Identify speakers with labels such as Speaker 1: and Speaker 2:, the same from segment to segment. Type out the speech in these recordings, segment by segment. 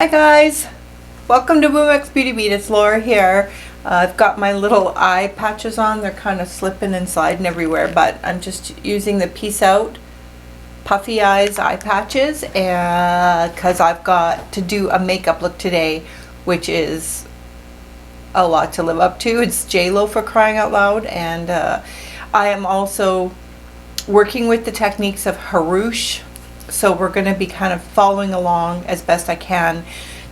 Speaker 1: Hi guys, welcome to BoomX Beauty Beat. It's Laura here. I've got my little eye patches on. They're kind of slipping and sliding everywhere, but I'm just using the Peace Out Puffy Eyes eye patches because I've got to do a makeup look today, which is a lot to live up to. It's J-Lo, for crying out loud, and I am also working with the techniques of Hrush. So we're going to be kind of following along as best I can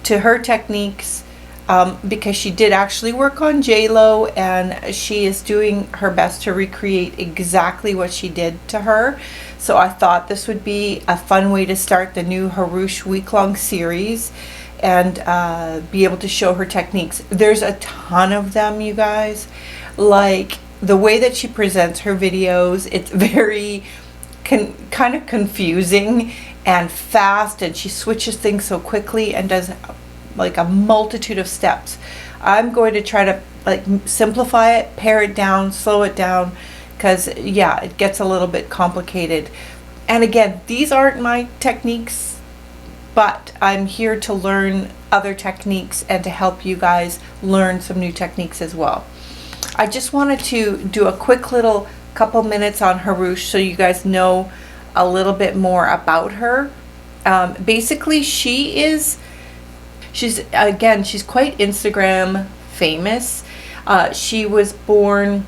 Speaker 1: to her techniques because she did actually work on J-Lo, and she is doing her best to recreate exactly what she did to her. So I thought this would be a fun way to start the new Hrush week-long series and be able to show her techniques. There's a ton of them, you guys. Like the way that she presents her videos, it's very kind of confusing and fast, and she switches things so quickly and does like a multitude of steps. I'm going to try to like simplify it, pare it down, slow it down, because yeah, it gets a little bit complicated. And again, these aren't my techniques, but I'm here to learn other techniques and to help you guys learn some new techniques as well. I just wanted to do a quick little couple minutes on Hrush so you guys know a little bit more about her. Basically, she's quite Instagram famous. She was born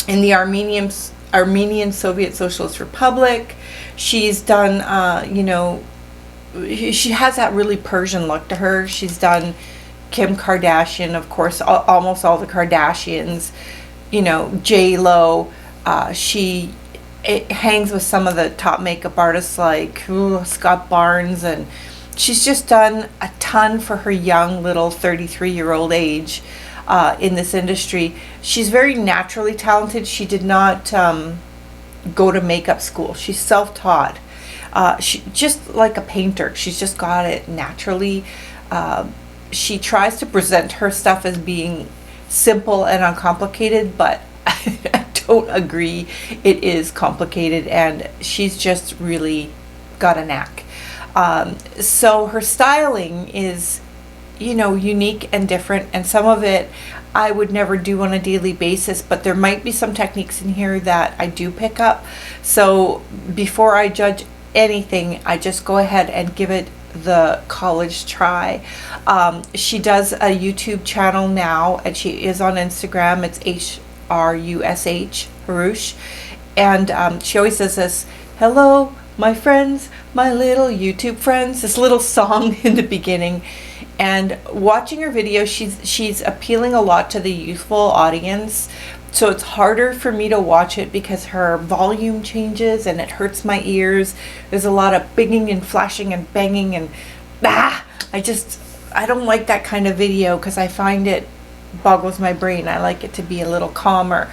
Speaker 1: in the Armenian Soviet Socialist Republic. She's done, she has that really Persian look to her. She's done Kim Kardashian, of course, almost all the Kardashians. J-Lo. She hangs with some of the top makeup artists like Scott Barnes, and she's just done a ton for her young little 33-year-old age in this industry. She's very naturally talented. She did not go to makeup school. She's self-taught. She just like a painter. She's just got it naturally. She tries to present her stuff as being simple and uncomplicated, but I don't agree. It is complicated, and she's just really got a knack. So her styling is, unique and different, and some of it I would never do on a daily basis, but there might be some techniques in here that I do pick up. So before I judge anything, I just go ahead and give it the college try. She does a YouTube channel now, and she is on Instagram. It's Hrush, Hrush, and she always says this, "Hello, my friends, my little YouTube friends," this little song in the beginning. And watching her videos, she's appealing a lot to the youthful audience. So it's harder for me to watch it because her volume changes and it hurts my ears. There's a lot of binging and flashing and banging, and I don't like that kind of video because I find it boggles my brain. I like it to be a little calmer.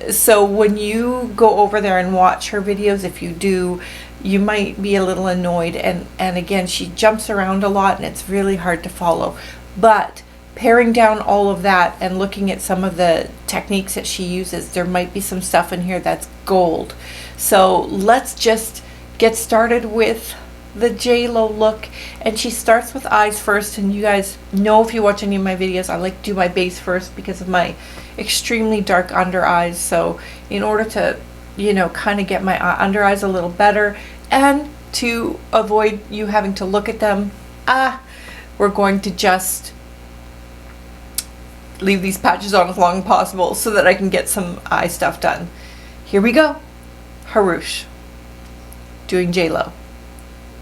Speaker 1: So when you go over there and watch her videos, if you do, you might be a little annoyed. And again, she jumps around a lot and it's really hard to follow. But paring down all of that and looking at some of the techniques that she uses, there might be some stuff in here that's gold. So let's just get started with the J-Lo look. And she starts with eyes first, and you guys know if you watch any of my videos, I like to do my base first because of my extremely dark under eyes. So in order to kind of get my under eyes a little better and to avoid you having to look at them, we're going to just leave these patches on as long as possible so that I can get some eye stuff done. Here we go. Hrush doing J-Lo.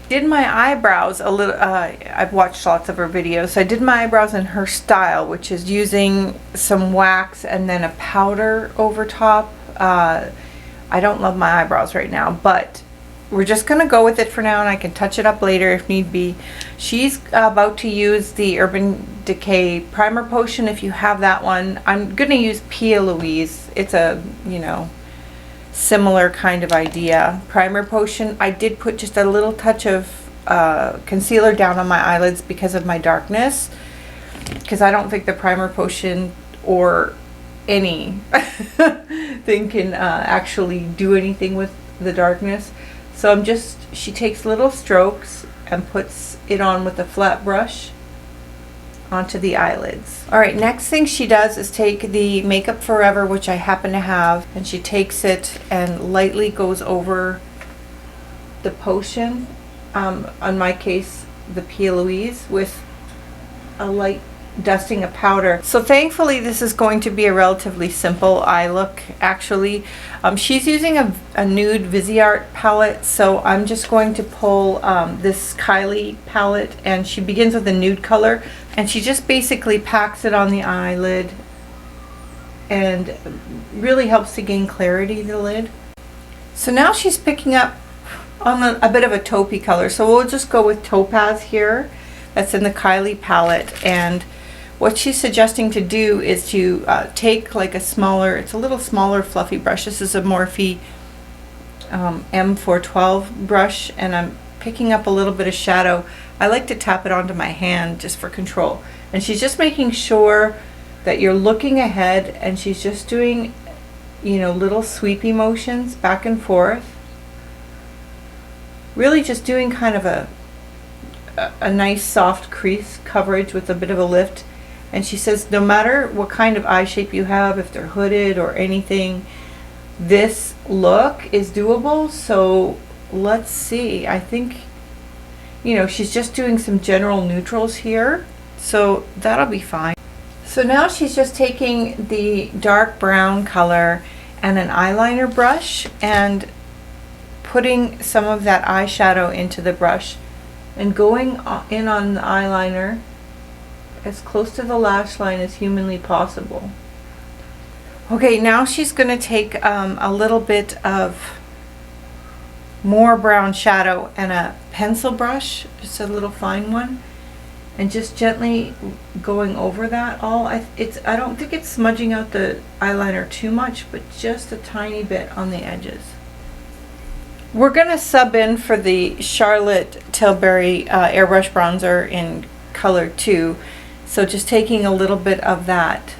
Speaker 1: Did my eyebrows a little. I've watched lots of her videos, so I did my eyebrows in her style, which is using some wax and then a powder over top. I don't love my eyebrows right now, but we're just gonna go with it for now, and I can touch it up later if need be. She's about to use the Urban Decay primer potion. If you have that one, I'm gonna use Pia Louise. It's a similar kind of idea. Primer potion. I did put just a little touch of concealer down on my eyelids because of my darkness, because I don't think the primer potion or any thing can actually do anything with the darkness. So she takes little strokes and puts it on with a flat brush onto the eyelids. All right, next thing she does is take the Makeup Forever, which I happen to have, and she takes it and lightly goes over the potion, on my case, the P. Louise, with a light dusting of powder. So thankfully this is going to be a relatively simple eye look actually. She's using a nude Viseart palette, so I'm just going to pull this Kylie palette, and she begins with a nude color, and she just basically packs it on the eyelid and really helps to gain clarity to the lid. So now she's picking up on a bit of a taupey color, so we'll just go with Topaz here. That's in the Kylie palette, and what she's suggesting to do is to take like a smaller, it's a little smaller fluffy brush. This is a Morphe M412 brush, and I'm picking up a little bit of shadow. I like to tap it onto my hand just for control. And she's just making sure that you're looking ahead, and she's just doing, you know, little sweepy motions back and forth. Really just doing kind of a nice soft crease coverage with a bit of a lift. And she says no matter what kind of eye shape you have, if they're hooded or anything, this look is doable. So let's see. I think, you know, she's just doing some general neutrals here, so that'll be fine. So now she's just taking the dark brown color and an eyeliner brush and putting some of that eyeshadow into the brush and going in on the eyeliner as close to the lash line as humanly possible. Okay, now she's going to take a little bit of more brown shadow and a pencil brush, just a little fine one, and just gently going over that all. I don't think it's smudging out the eyeliner too much, but just a tiny bit on the edges. We're going to sub in for the Charlotte Tilbury airbrush bronzer in color 2. So just taking a little bit of that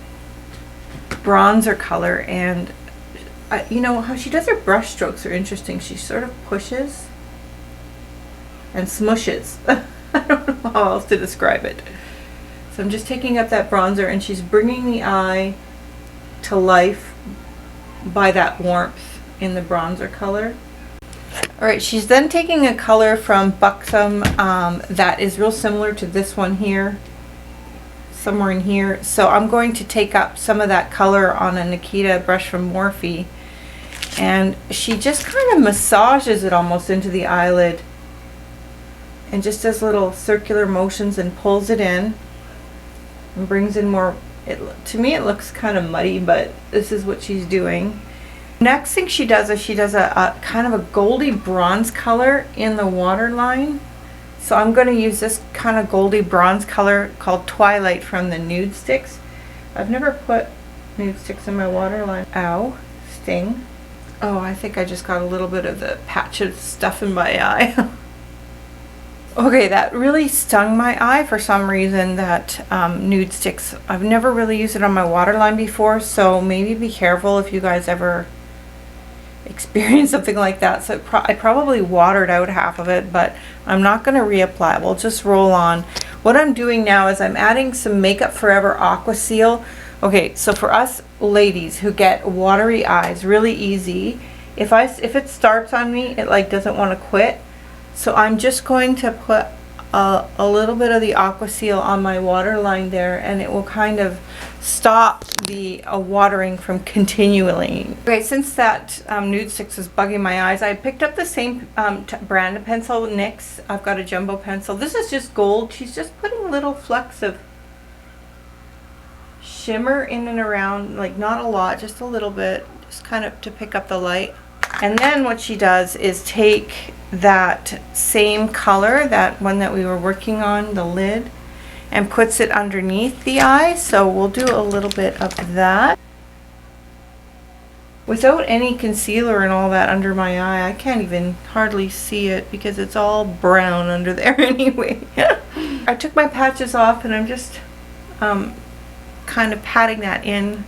Speaker 1: bronzer color, and you know how she does her brush strokes are interesting. She sort of pushes and smushes. I don't know how else to describe it. So I'm just taking up that bronzer, and she's bringing the eye to life by that warmth in the bronzer color. Alright, she's then taking a color from Buxom that is real similar to this one here, somewhere in here. So I'm going to take up some of that color on a Nikita brush from Morphe, and she just kind of massages it almost into the eyelid and just does little circular motions and pulls it in and brings in more. To me it looks kind of muddy, but this is what she's doing. Next thing she does is she does a kind of a goldy bronze color in the waterline. So I'm going to use this kind of goldy bronze color called Twilight from the Nude Sticks. I've never put nude sticks in my waterline. Ow, sting. Oh, I think I just got a little bit of the patch of stuff in my eye. Okay, that really stung my eye for some reason, that nude sticks. I've never really used it on my waterline before, so maybe be careful if you guys ever experience something like that. So I probably watered out half of it, but I'm not going to reapply. We'll just roll on. What I'm doing now is I'm adding some Makeup Forever Aqua Seal. Okay, so for us ladies who get watery eyes really easy, if it starts on me, it like doesn't want to quit. So I'm just going to put a little bit of the Aqua Seal on my waterline there, and it will kind of stop the watering from continuing. Okay, since that nude sticks is bugging my eyes, I picked up the same brand of pencil, NYX. I've got a jumbo pencil. This is just gold. She's just putting little flecks of shimmer in and around, like not a lot, just a little bit, just kind of to pick up the light. And then what she does is take that same color, that one that we were working on, the lid, and puts it underneath the eye. So we'll do a little bit of that. Without any concealer and all that under my eye, I can't even hardly see it because it's all brown under there anyway. I took my patches off, and I'm just kind of patting that in,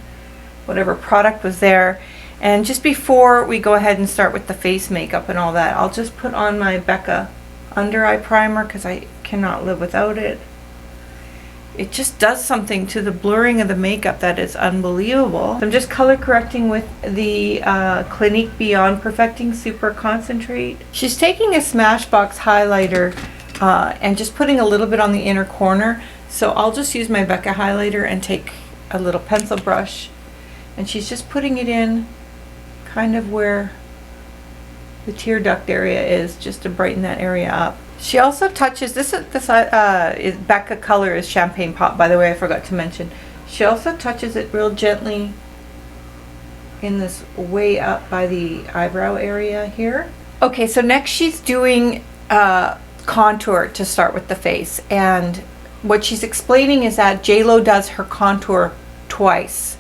Speaker 1: whatever product was there. And just before we go ahead and start with the face makeup and all that, I'll just put on my Becca under eye primer, because I cannot live without it. It just does something to the blurring of the makeup that is unbelievable. I'm just color correcting with the Clinique Beyond Perfecting Super Concentrate. She's taking a Smashbox highlighter and just putting a little bit on the inner corner. So I'll just use my Becca highlighter and take a little pencil brush. And she's just putting it in kind of where the tear duct area is, just to brighten that area up. She also touches, this is Becca color is Champagne Pop, by the way, I forgot to mention. She also touches it real gently in this way up by the eyebrow area here. Okay, so next she's doing contour to start with the face. And what she's explaining is that J-Lo does her contour twice.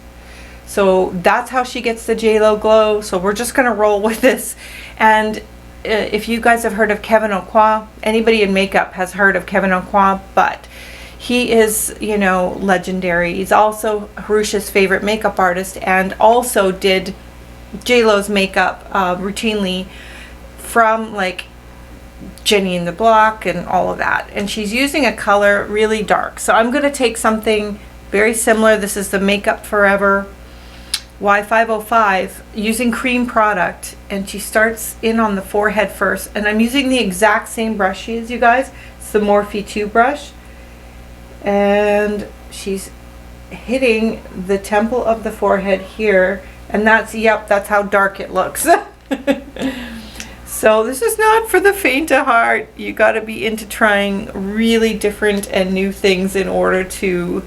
Speaker 1: So that's how she gets the J-Lo glow. So we're just gonna roll with this. And if you guys have heard of Kevin Aqua, anybody in makeup has heard of Kevin Aqua, but he is, you know, legendary. He's also Hrush's favorite makeup artist and also did J-Lo's makeup routinely from like Jenny in the Block and all of that. And she's using a color really dark. So I'm going to take something very similar. This is the Makeup Forever Y505 using cream product, and she starts in on the forehead first, and I'm using the exact same brush as you guys. It's the Morphe 2 brush, and she's hitting the temple of the forehead here, and that's, yep, that's how dark it looks. So this is not for the faint of heart. You got to be into trying really different and new things in order to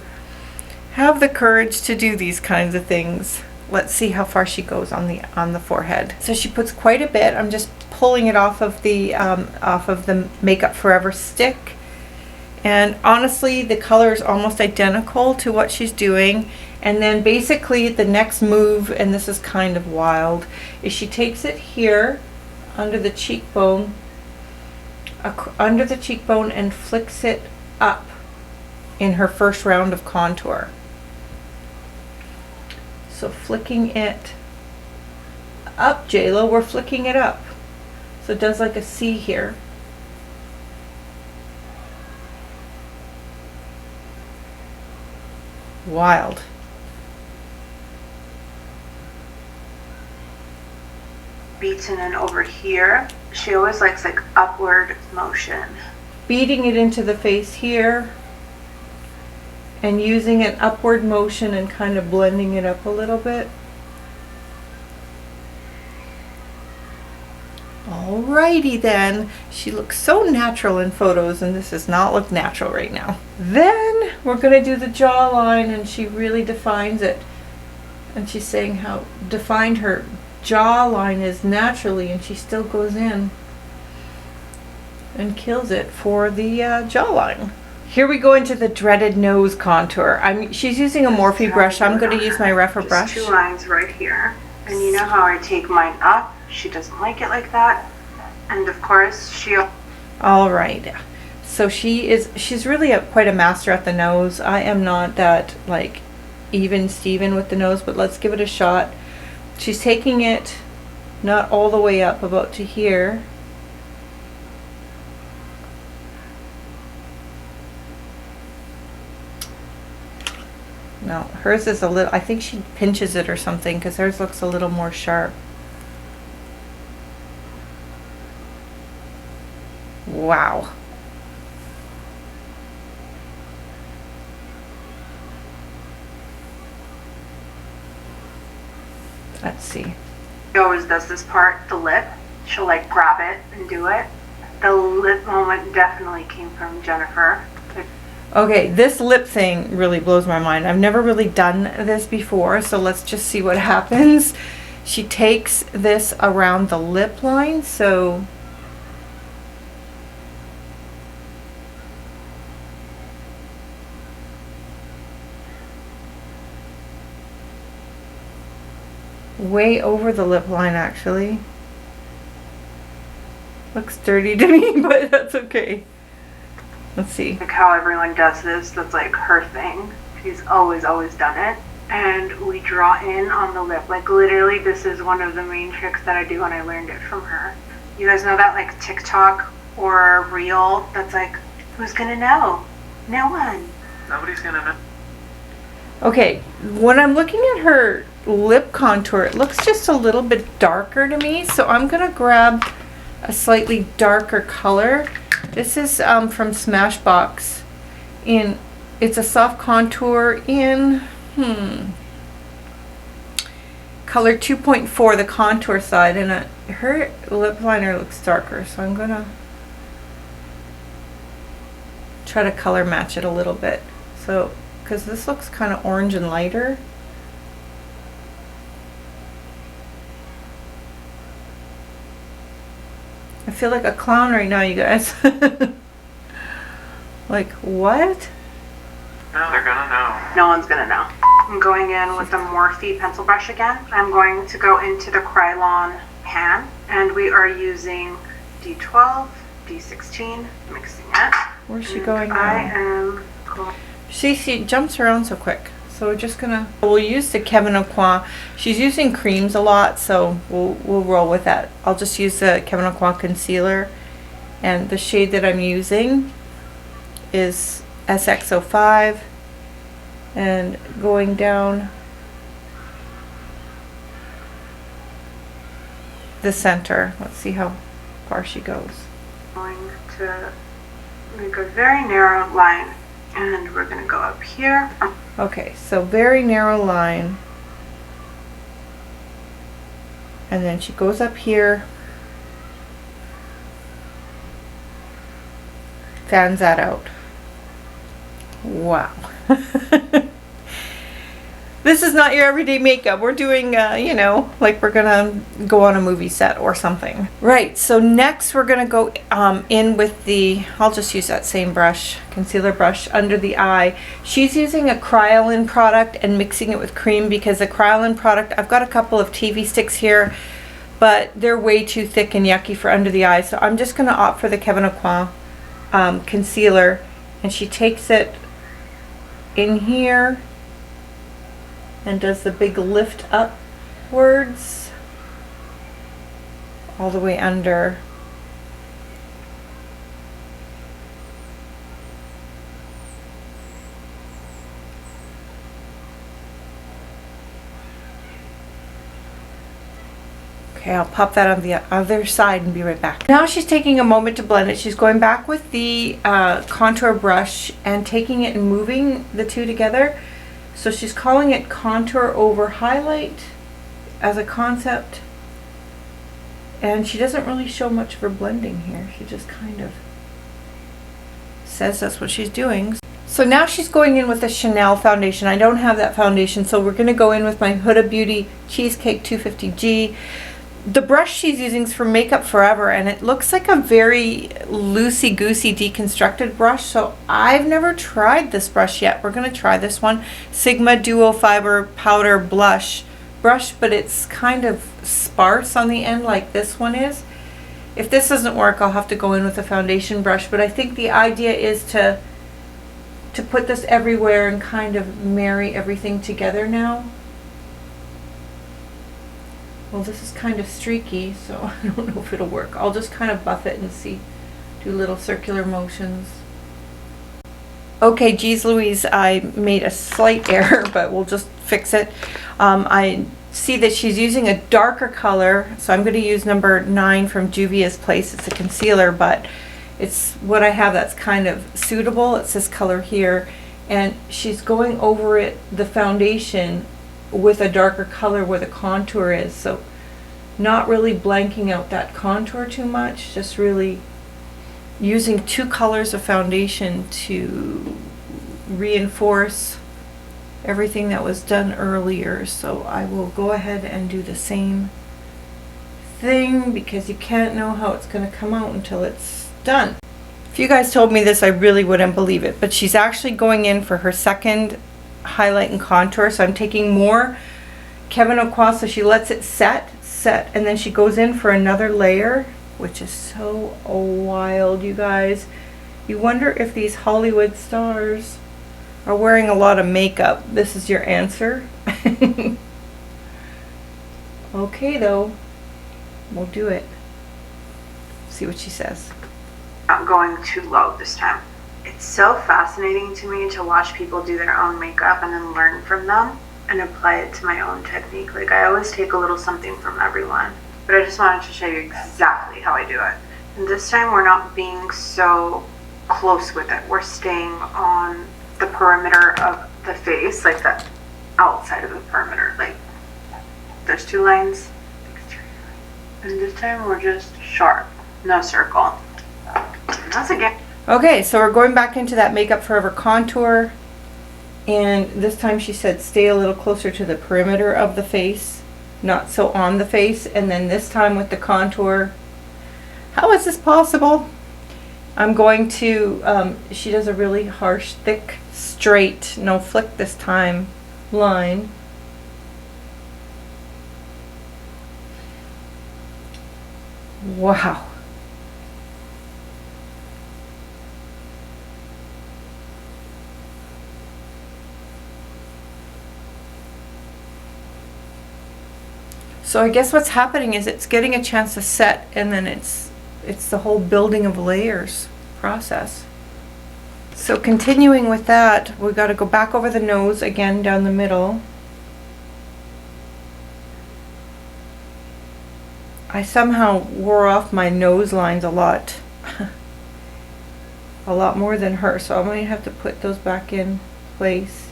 Speaker 1: have the courage to do these kinds of things. Let's see how far she goes on the forehead. So she puts quite a bit. I'm just pulling it off of the Makeup Forever stick. And honestly, the color is almost identical to what she's doing. And then basically the next move, and this is kind of wild, is she takes it here under the cheekbone, and flicks it up in her first round of contour. So flicking it up, J-Lo, we're flicking it up. So it does like a C here. Wild.
Speaker 2: Beats in and over here. She always likes like upward motion.
Speaker 1: Beating it into the face here and using an upward motion and kind of blending it up a little bit. Alrighty then. She looks so natural in photos, and this does not look natural right now. Then we're going to do the jawline, and she really defines it. And she's saying how defined her jawline is naturally, and she still goes in and kills it for the jawline. Here we go into the dreaded nose contour. She's using a Morphe brush. I'm going to use my Refer brush.
Speaker 2: Two lines right here. And you know how I take mine up? She doesn't like it like that. And of course,
Speaker 1: all right. So she's really quite a master at the nose. I am not that like even Steven with the nose, but let's give it a shot. She's taking it not all the way up, about to here. No, hers is a little, I think she pinches it or something, because hers looks a little more sharp. Wow. Let's see.
Speaker 2: She always does this part, the lip. She'll like grab it and do it. The lip moment definitely came from Jennifer.
Speaker 1: Okay, this lip thing really blows my mind. I've never really done this before, so let's just see what happens. She takes this around the lip line, so way over the lip line actually. Looks dirty to me, but that's okay. Let's see.
Speaker 2: Like how everyone does this, that's like her thing. She's always done it. And we draw in on the lip. Like literally this is one of the main tricks that I do, and I learned it from her. You guys know that like TikTok or Reel that's like Who's gonna know? No one.
Speaker 3: Nobody's gonna know.
Speaker 1: Okay, when I'm looking at her lip contour, it looks just a little bit darker to me, so I'm gonna grab a slightly darker color. This is from Smashbox. It's a soft contour in color 2.4, the contour side, and her lip liner looks darker, so I'm gonna try to color match it a little bit. So, because this looks kind of orange and lighter. I feel like a clown right now, you guys. Like, what?
Speaker 3: No, they're gonna know.
Speaker 2: No one's gonna know. I'm going in with the Morphe pencil brush again. I'm going to go into the Krylon pan, and we are using D12, D16, mixing it.
Speaker 1: Where's she
Speaker 2: And
Speaker 1: going
Speaker 2: I
Speaker 1: now?
Speaker 2: am going.
Speaker 1: She jumps around so quick. So we're just gonna, we'll use the Kevin Aqua. She's using creams a lot, so we'll roll with that. I'll just use the Kevin Aqua concealer, and the shade that I'm using is SX05, and going down the center. Let's see how far she goes.
Speaker 2: Going to make a very narrow line, and we're going to go up here.
Speaker 1: Okay, so very narrow line, and then she goes up here, fans that out. Wow. This is not your everyday makeup. We're doing, you know, like we're gonna go on a movie set or something. Right, so next we're gonna go in with the, I'll just use that same brush, concealer brush, under the eye. She's using a Krylon product and mixing it with cream, because the Krylon product, I've got a couple of TV sticks here, but they're way too thick and yucky for under the eye. So I'm just gonna opt for the Kevin Aqua concealer, and she takes it in here and does the big lift upwards all the way under. Okay, I'll pop that on the other side and be right back. Now she's taking a moment to blend it. She's going back with the contour brush and taking it and moving the two together. So she's calling it contour over highlight as a concept. And she doesn't really show much of her blending here. She just kind of says that's what she's doing. So now she's going in with a Chanel foundation. I don't have that foundation, so we're going to go in with my Huda Beauty Cheesecake 250G. The brush she's using is from Makeup Forever, and it looks like a very loosey-goosey deconstructed brush, so I've never tried this brush yet. We're going to try this one. Sigma Duo Fiber Powder Blush brush, but it's kind of sparse on the end like this one is. If this doesn't work, I'll have to go in with a foundation brush, but I think the idea is to put this everywhere and kind of marry everything together now. Well, this is kind of streaky, so I don't know if it'll work. I'll just kind of buff it and see, do little circular motions. Okay, geez Louise, I made a slight error, but we'll just fix it. I see that she's using a darker color, so I'm going to use number 9 from Juvia's Place. It's a concealer, but it's what I have that's kind of suitable. It's this color here, and she's going over it, the foundation, with a darker color where the contour is, so not really blanking out that contour too much, just really using 2 colors of foundation to reinforce everything that was done earlier. So I will go ahead and do the same thing, because you can't know how it's going to come out until it's done. If you guys told me this, I really wouldn't believe it, but she's actually going in for her second highlight and contour. So I'm taking more Kevin Aqua, so she lets it set, and then she goes in for another layer, which is so wild, you guys. You wonder if these Hollywood stars are wearing a lot of makeup. This is your answer. Okay though, we'll do it. See what she says.
Speaker 2: Not going too low this time. It's so fascinating to me to watch people do their own makeup and then learn from them and apply it to my own technique. Like, I always take a little something from everyone, but I just wanted to show you exactly how I do it. And this time we're not being so close with it. We're staying on the perimeter of the face, like the outside of the perimeter. Like, there's 2 lines. And this time we're just sharp, no circle. And that's again.
Speaker 1: Okay, so we're going back into that Makeup Forever contour. And this time she said stay a little closer to the perimeter of the face, not so on the face. And then this time with the contour. How is this possible? I'm going to, she does a really harsh, thick, straight, no flick this time, line. Wow. So I guess what's happening is it's getting a chance to set, and then it's the whole building of layers process. So continuing with that, we got to go back over the nose again down the middle. I somehow wore off my nose lines a lot. A lot more than her, so I might have to put those back in place.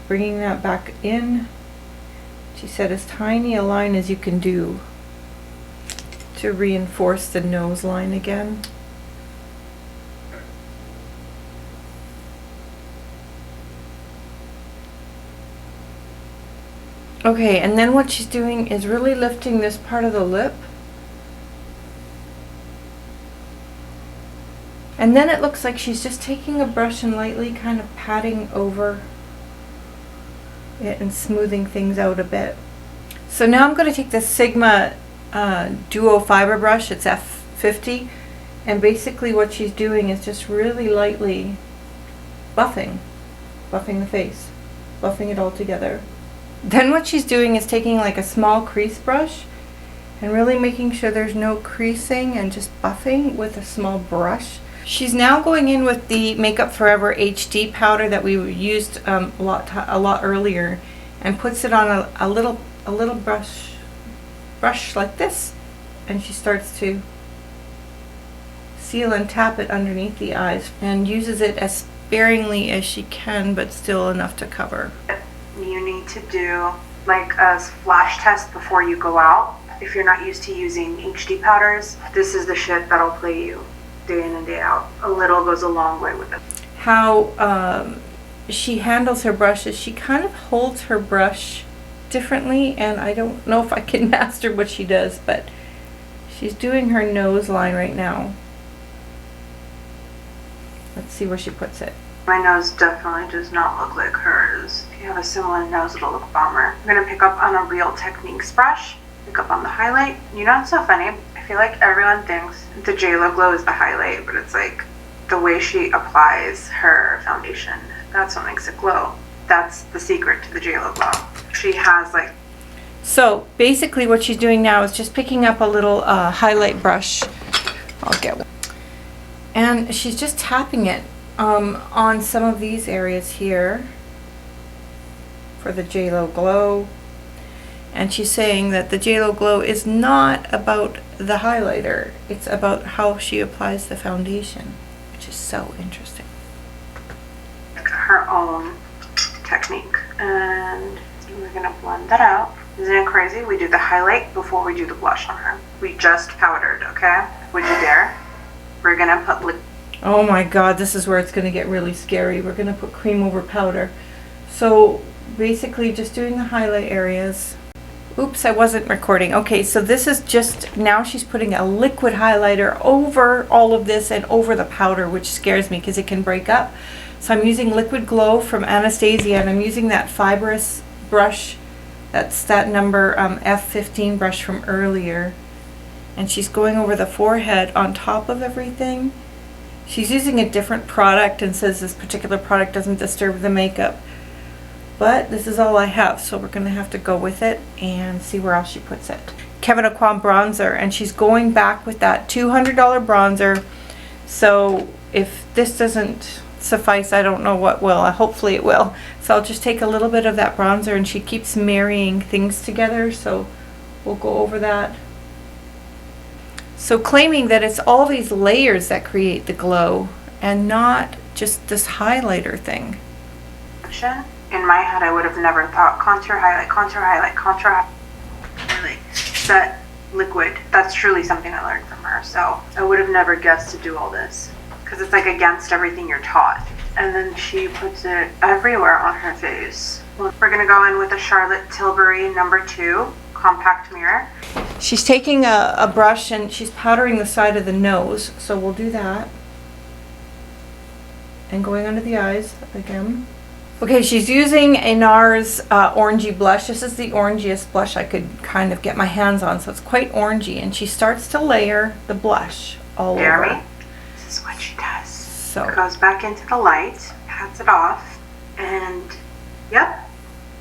Speaker 1: Bringing that back in. She said as tiny a line as you can do to reinforce the nose line again. Okay, and then what she's doing is really lifting this part of the lip. And then it looks like she's just taking a brush and lightly kind of patting over it and smoothing things out a bit. So now I'm going to take the Sigma Duo Fiber Brush, it's F50, and basically what she's doing is just really lightly buffing the face, buffing it all together. Then what she's doing is taking like a small crease brush and really making sure there's no creasing and just buffing with a small brush. She's now going in with the Makeup Forever HD powder that we used a lot earlier, and puts it on a little brush like this, and she starts to seal and tap it underneath the eyes and uses it as sparingly as she can, but still enough to cover.
Speaker 2: You need to do like a flash test before you go out. If you're not used to using HD powders, this is the shit that'll play you day in and day out. A little goes a long way with it.
Speaker 1: How she handles her brushes, she kind of holds her brush differently, and I don't know if I can master what she does, but she's doing her nose line right now. Let's see where she puts it.
Speaker 2: My nose definitely does not look like hers. If you have a similar nose, it'll look bomber. I'm gonna pick up on a Real Techniques brush, pick up on the highlight. You know, it's so funny. I feel like everyone thinks the JLo Glow is the highlight, but it's like the way she applies her foundation. That's what makes it glow. That's the secret to the JLo Glow. She has like...
Speaker 1: So basically what she's doing now is just picking up a little highlight brush. I'll get one. And she's just tapping it on some of these areas here for the JLo Glow. And she's saying that the JLo Glow is not about the highlighter. It's about how she applies the foundation, which is so interesting.
Speaker 2: Her own technique. And we're gonna blend that out. Isn't it crazy? We do the highlight before we do the blush on her. We just powdered, okay? Would you dare? We're gonna put
Speaker 1: Oh my god, this is where it's gonna get really scary. We're gonna put cream over powder. So basically just doing the highlight areas. Oops, I wasn't recording. Okay, so this is just, now she's putting a liquid highlighter over all of this and over the powder, which scares me because it can break up. So I'm using Liquid Glow from Anastasia, and I'm using that fibrous brush. That's that number F15 brush from earlier. And she's going over the forehead on top of everything. She's using a different product and says this particular product doesn't disturb the makeup. But this is all I have, so we're going to have to go with it and see where else she puts it. Kevyn Aucoin bronzer, and she's going back with that $200 bronzer. So if this doesn't suffice, I don't know what will. Hopefully it will. So I'll just take a little bit of that bronzer, and she keeps marrying things together, so we'll go over that. So claiming that it's all these layers that create the glow and not just this highlighter thing.
Speaker 2: In my head, I would have never thought contour, highlight, contour, highlight, contour, highlight. That liquid, that's truly something I learned from her. So I would have never guessed to do all this, because it's like against everything you're taught. And then she puts it everywhere on her face. We're gonna go in with a Charlotte Tilbury number 2 compact mirror.
Speaker 1: She's taking a brush and she's powdering the side of the nose, so we'll do that. And going under the eyes again. Okay, she's using a NARS orangey blush. This is the orangiest blush I could kind of get my hands on, so it's quite orangey. And she starts to layer the blush all over.
Speaker 2: This is what she does.
Speaker 1: So
Speaker 2: goes back into the light, pats it off, and yep,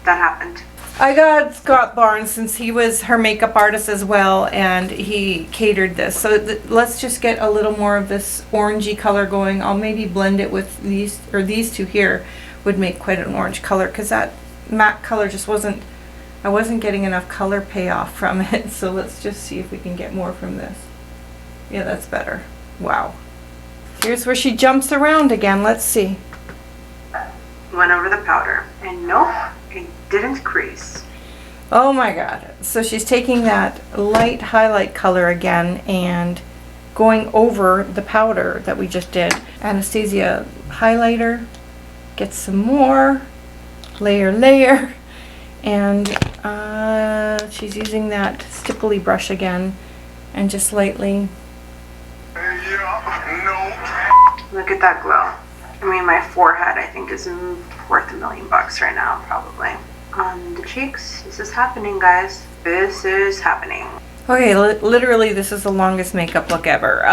Speaker 2: that happened.
Speaker 1: I got Scott Barnes, since he was her makeup artist as well, and he catered this. So let's just get a little more of this orangey color going. I'll maybe blend it with these, or these two here would make quite an orange color, because that matte color just wasn't, I wasn't getting enough color payoff from it. So let's just see if we can get more from this. Yeah, that's better. Wow. Here's where she jumps around again. Let's see.
Speaker 2: Went over the powder, and nope, it didn't crease.
Speaker 1: Oh my god. So she's taking that light highlight color again and going over the powder that we just did. Anastasia highlighter, get some more, layer, and she's using that stipply brush again and just lightly.
Speaker 2: Look at that glow. I mean, my forehead, I think, is worth $1 million right now, probably. On the cheeks, this is happening, guys. This is happening.
Speaker 1: Okay, literally, this is the longest makeup look ever.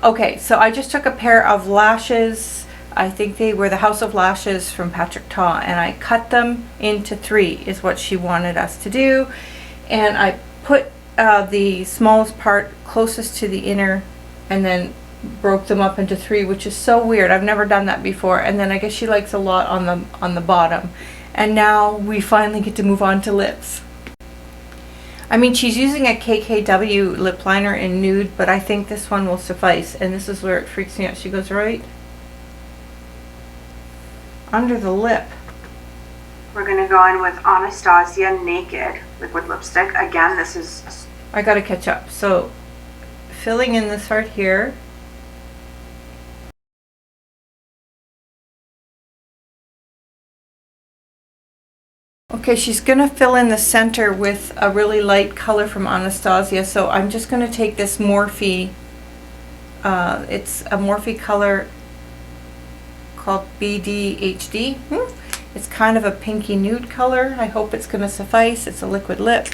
Speaker 1: Okay, so I just took a pair of lashes. I think they were the House of Lashes from Patrick Ta, and I cut them into 3, is what she wanted us to do. And I put the smallest part closest to the inner, and then broke them up into 3, which is so weird. I've never done that before. And then I guess she likes a lot on the bottom. And now we finally get to move on to lips. I mean, she's using a KKW lip liner in nude, but I think this one will suffice. And this is where it freaks me out. She goes right under the lip.
Speaker 2: We're gonna go in with Anastasia Naked liquid lipstick. Again, this is...
Speaker 1: I gotta catch up. So filling in this part here. Okay, she's gonna fill in the center with a really light color from Anastasia. So I'm just gonna take this Morphe, it's a Morphe color called BDHD. It's kind of a pinky nude color. I hope it's gonna suffice. It's a liquid lip.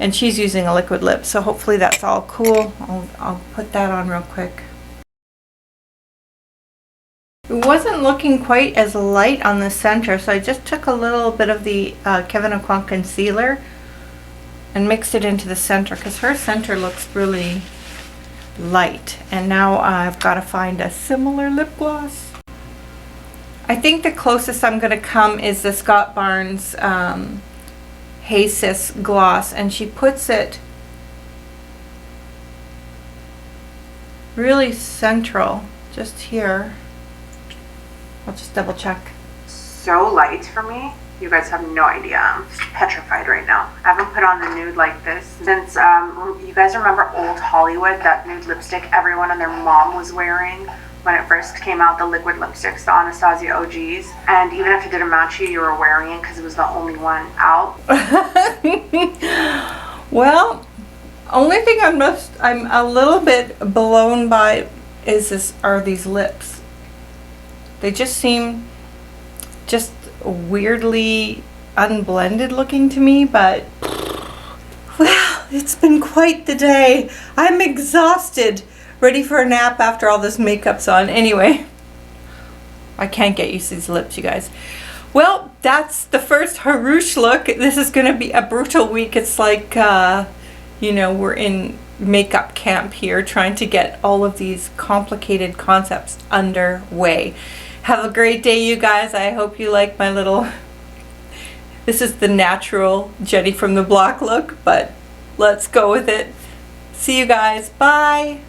Speaker 1: And she's using a liquid lip, so hopefully that's all cool. I'll put that on real quick. It wasn't looking quite as light on the center, so I just took a little bit of the Kevyn Aucoin concealer and mixed it into the center, because her center looks really light. And now I've got to find a similar lip gloss. I think the closest I'm going to come is the Scott Barnes Hey Sis gloss, and she puts it really central, just here. I'll just double check.
Speaker 2: So light for me. You guys have no idea. I'm petrified right now. I haven't put on a nude like this since, you guys remember Old Hollywood, that nude lipstick everyone and their mom was wearing when it first came out, the liquid lipsticks, the Anastasia OGs. And even if it didn't match you, you were wearing it because it was the only one out.
Speaker 1: Well, only thing I'm a little bit blown by are these lips. They just seem just weirdly unblended looking to me, but well, it's been quite the day. I'm exhausted, ready for a nap after all this makeup's on. Anyway, I can't get used to these lips, you guys. Well, that's the first Hrush look. This is going to be a brutal week. It's like, you know, we're in makeup camp here, trying to get all of these complicated concepts underway. Have a great day, you guys. I hope you like my little... This is the natural Jenny from the block look, but let's go with it. See you guys. Bye.